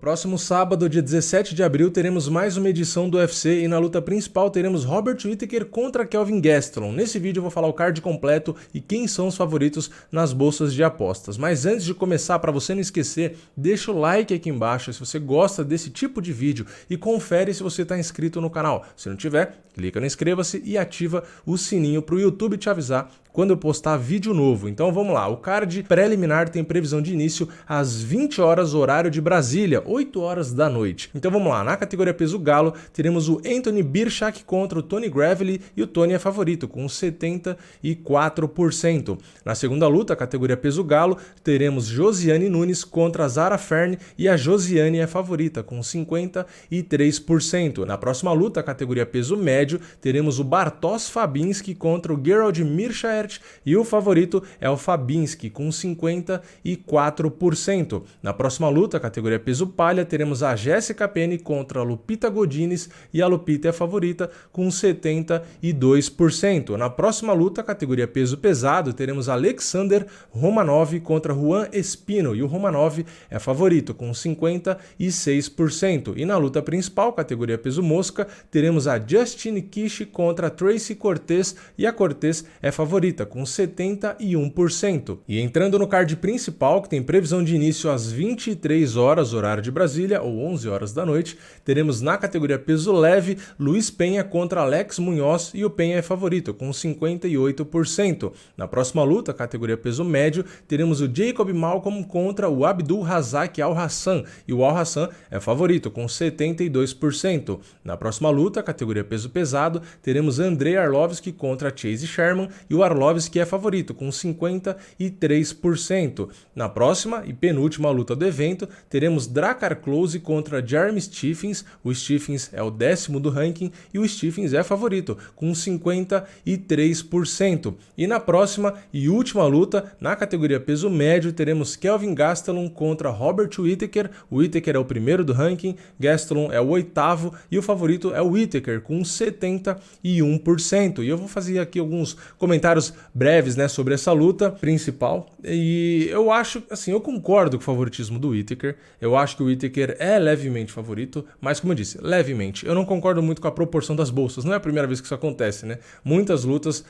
próximo sábado, dia 17 de abril, teremos mais uma edição do UFC e na luta principal teremos Robert Whittaker contra Kelvin Gastelum. Nesse vídeo eu vou falar o card completo e quem são os favoritos nas bolsas de apostas. Mas antes de começar, para você não esquecer, deixa o like aqui embaixo se você gosta desse tipo de vídeo e confere se você está inscrito no canal. Se não tiver, clica no inscreva-se e ativa o sininho para o YouTube te avisar quando eu postar vídeo novo. Então vamos lá, o card preliminar tem previsão de início às 20 horas horário de Brasília, 8 horas da noite. Então vamos lá, na categoria peso galo teremos o Anthony Birchak contra o Tony Gravely e o Tony é favorito com 74%. Na segunda luta, categoria peso galo, teremos Josiane Nunes contra a Zara Fern e a Josiane é favorita com 53%. Na próxima luta, categoria peso médio, teremos o Bartosz Fabinski contra o Gerald Meerschaert e o favorito é o Fabinski com 54%. Na próxima luta, categoria peso palha, teremos a Jessica Penne contra a Lupita Godinez e a Lupita é favorita com 72%. Na próxima luta, categoria peso pesado, teremos Alexander Romanov contra Juan Espino e o Romanov é favorito com 56%. E na luta principal, categoria peso mosca, teremos a Justine Kish contra a Tracy Cortez e a Cortez é favorita com 71%. E entrando no card principal, que tem previsão de início às 23 horas, horário de Brasília, ou 11 horas da noite, teremos na categoria peso leve, Luiz Penha contra Alex Munhoz e o Penha é favorito, com 58%. Na próxima luta, categoria peso médio, teremos o Jacob Malcolm contra o Abdul Razak Al-Hassan e o Al-Hassan é favorito, com 72%. Na próxima luta, categoria peso pesado, teremos Andrei Arlovski contra Chase Sherman e o Arlovski é favorito, com 53%. Na próxima e penúltima luta do evento, teremos Drakkar Klose contra Jeremy Stephens. O Stephens é o 10º do ranking e o Stephens é favorito, com 53%. E na próxima e última luta, na categoria peso médio, teremos Kelvin Gastelum contra Robert Whittaker. O Whittaker é o 1º do ranking, Gastelum é o 8º e o favorito é o Whittaker, com 71%. E eu vou fazer aqui alguns comentários breves, né, sobre essa luta principal. E eu acho, assim, eu concordo com o favoritismo do Whittaker. Eu acho que o Whittaker é levemente favorito, mas como eu disse, levemente. Eu não concordo muito com a proporção das bolsas. Não é a primeira vez que isso acontece, né? Muitas lutas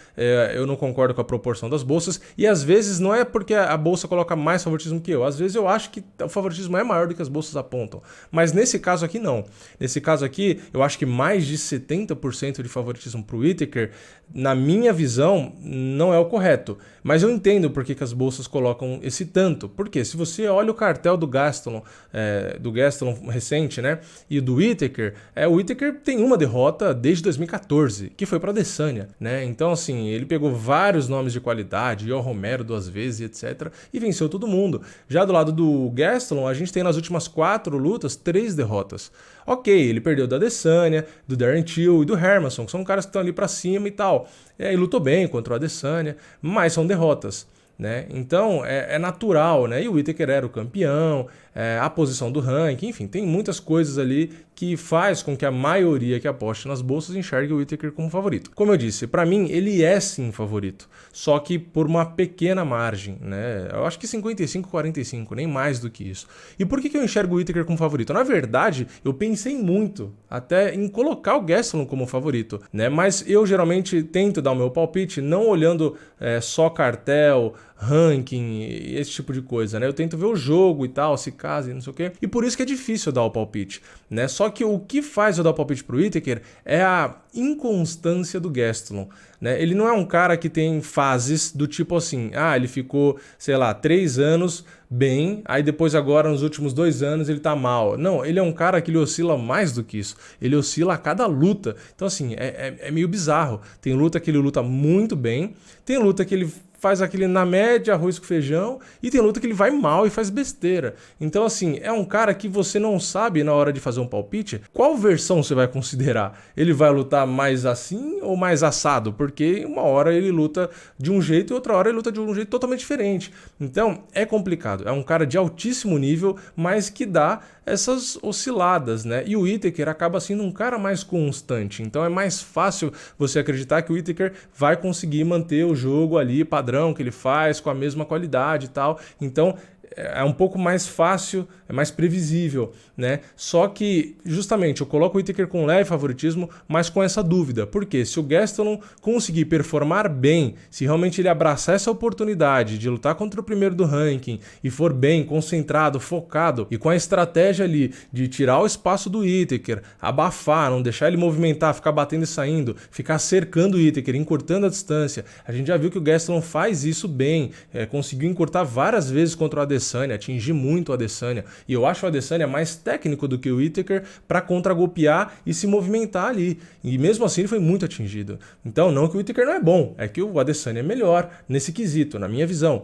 eu não concordo com a proporção das bolsas e às vezes não é porque a bolsa coloca mais favoritismo que eu. Às vezes eu acho que o favoritismo é maior do que as bolsas apontam. Mas nesse caso aqui não. Nesse caso aqui, eu acho que mais de 70% de favoritismo para o Whittaker, na minha visão, não é o correto. Mas eu entendo por que as bolsas colocam esse tanto. Porque se você olha o cartel do Gastelum recente, né, e do Whittaker, o Whittaker tem uma derrota desde 2014, que foi para Adesanya, né? Então, assim, ele pegou vários nomes de qualidade, Yoel Romero 2 vezes, etc, e venceu todo mundo. Já do lado do Gastelum, a gente tem nas últimas 4 lutas 3 derrotas. Ok, ele perdeu da Adesanya, do Darren Till e do Hermansson, que são caras que estão ali para cima e tal. E lutou bem contra o Adesanya, mas são derrotas, né? Então é natural, né? E o Whittaker era o campeão, a posição do ranking, enfim, tem muitas coisas ali que faz com que a maioria que aposte nas bolsas enxergue o Whittaker como favorito. Como eu disse, para mim ele é sim favorito, só que por uma pequena margem, né? Eu acho que 55-45, nem mais do que isso. E por que eu enxergo o Whittaker como favorito? Na verdade, eu pensei muito até em colocar o Gastelum como favorito, né? Mas eu geralmente tento dar o meu palpite não olhando só cartel, ranking, esse tipo de coisa, né? Eu tento ver o jogo e tal, se casa e não sei o quê. E por isso que é difícil eu dar o palpite, né? Só que o que faz eu dar o palpite pro Whittaker é a inconstância do Gastelum, né? Ele não é um cara que tem fases do tipo assim, ele ficou, sei lá, 3 anos bem, aí depois agora nos últimos 2 anos ele tá mal. Não, ele é um cara que ele oscila mais do que isso. Ele oscila a cada luta. Então assim, é meio bizarro. Tem luta que ele luta muito bem, tem luta que ele faz aquele na média, arroz com feijão, e tem luta que ele vai mal e faz besteira. Então, assim, é um cara que você não sabe na hora de fazer um palpite qual versão você vai considerar. Ele vai lutar mais assim ou mais assado? Porque uma hora ele luta de um jeito e outra hora ele luta de um jeito totalmente diferente. Então, é complicado. É um cara de altíssimo nível, mas que dá essas osciladas, né? E o Whittaker acaba sendo um cara mais constante. Então, é mais fácil você acreditar que o Whittaker vai conseguir manter o jogo ali, padrão que ele faz, com a mesma qualidade e tal. Então, é um pouco mais fácil, é mais previsível, né? Só que, justamente, eu coloco o Whittaker com leve favoritismo, mas com essa dúvida. Porque se o Gastelum conseguir performar bem, se realmente ele abraçar essa oportunidade de lutar contra o primeiro do ranking e for bem, concentrado, focado e com a estratégia ali de tirar o espaço do Whittaker, abafar, não deixar ele movimentar, ficar batendo e saindo, ficar cercando o Whittaker, encurtando a distância. A gente já viu que o Gastelum faz isso bem, conseguiu encurtar várias vezes contra o Adesanya, atingir muito o Adesanya. E eu acho o Adesanya mais técnico do que o Whittaker para contragolpear e se movimentar ali. E mesmo assim ele foi muito atingido. Então, não que o Whittaker não é bom, é que o Adesanya é melhor nesse quesito, na minha visão.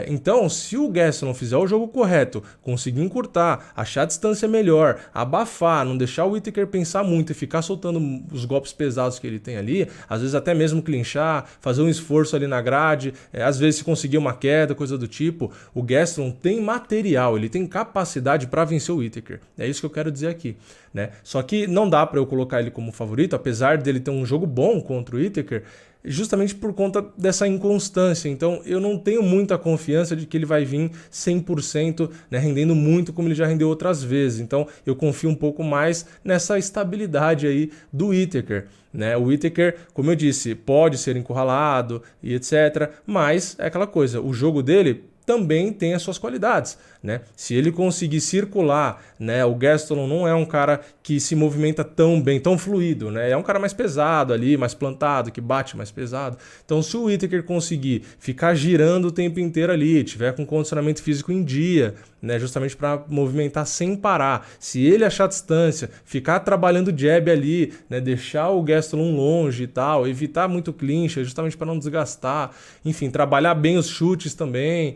Então, se o Gastelum fizer o jogo correto, conseguir encurtar, achar a distância melhor, abafar, não deixar o Whittaker pensar muito e ficar soltando os golpes pesados que ele tem ali, às vezes até mesmo clinchar, fazer um esforço ali na grade, às vezes se conseguir uma queda, coisa do tipo, o Gastelum tem material, ele tem capacidade para vencer o Whittaker. É isso que eu quero dizer aqui, né? Só que não dá para eu colocar ele como favorito, apesar dele ter um jogo bom contra o Whittaker, justamente por conta dessa inconstância. Então eu não tenho muita confiança de que ele vai vir 100%, né, rendendo muito como ele já rendeu outras vezes. Então eu confio um pouco mais nessa estabilidade aí do Whittaker, né? O Whittaker, como eu disse, pode ser encurralado e etc, mas é aquela coisa, o jogo dele também tem as suas qualidades, né? Se ele conseguir circular, né? O Gastelum não é um cara que se movimenta tão bem, tão fluido, né? É um cara mais pesado ali, mais plantado, que bate mais pesado. Então, se o Whittaker conseguir ficar girando o tempo inteiro ali, tiver com condicionamento físico em dia, né? Justamente para movimentar sem parar. Se ele achar distância, ficar trabalhando jab ali, né? Deixar o Gastelum longe e tal, evitar muito clinch, justamente para não desgastar. Enfim, trabalhar bem os chutes também.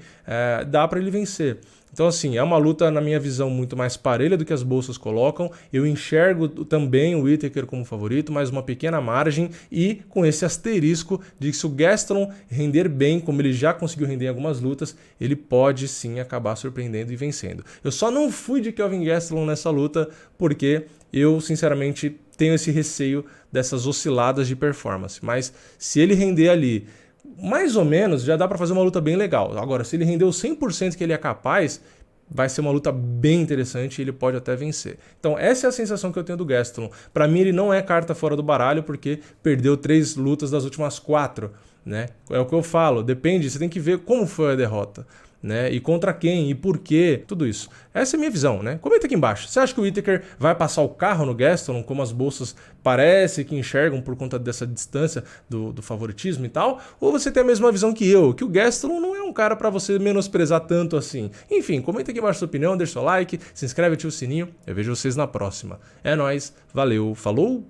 Dá para ele vencer. Então, assim, é uma luta, na minha visão, muito mais parelha do que as bolsas colocam. Eu enxergo também o Whittaker como favorito, mas uma pequena margem e com esse asterisco de que se o Gastelum render bem, como ele já conseguiu render em algumas lutas, ele pode sim acabar surpreendendo e vencendo. Eu só não fui de Kelvin Gastelum nessa luta porque eu, sinceramente, tenho esse receio dessas osciladas de performance. Mas se ele render ali mais ou menos, já dá para fazer uma luta bem legal. Agora, se ele render o 100% que ele é capaz, vai ser uma luta bem interessante e ele pode até vencer. Então, essa é a sensação que eu tenho do Gastelum. Para mim, ele não é carta fora do baralho, porque perdeu 3 lutas das últimas 4, né? É o que eu falo, depende, você tem que ver como foi a derrota, né? E contra quem, e por quê, tudo isso. Essa é a minha visão, né? Comenta aqui embaixo. Você acha que o Whittaker vai passar o carro no Gastelum, como as bolsas parece que enxergam por conta dessa distância do favoritismo e tal? Ou você tem a mesma visão que eu, que o Gastelum não é um cara para você menosprezar tanto assim? Enfim, comenta aqui embaixo sua opinião, deixa seu like, se inscreve, ativa o sininho. Eu vejo vocês na próxima. É nóis, valeu, falou!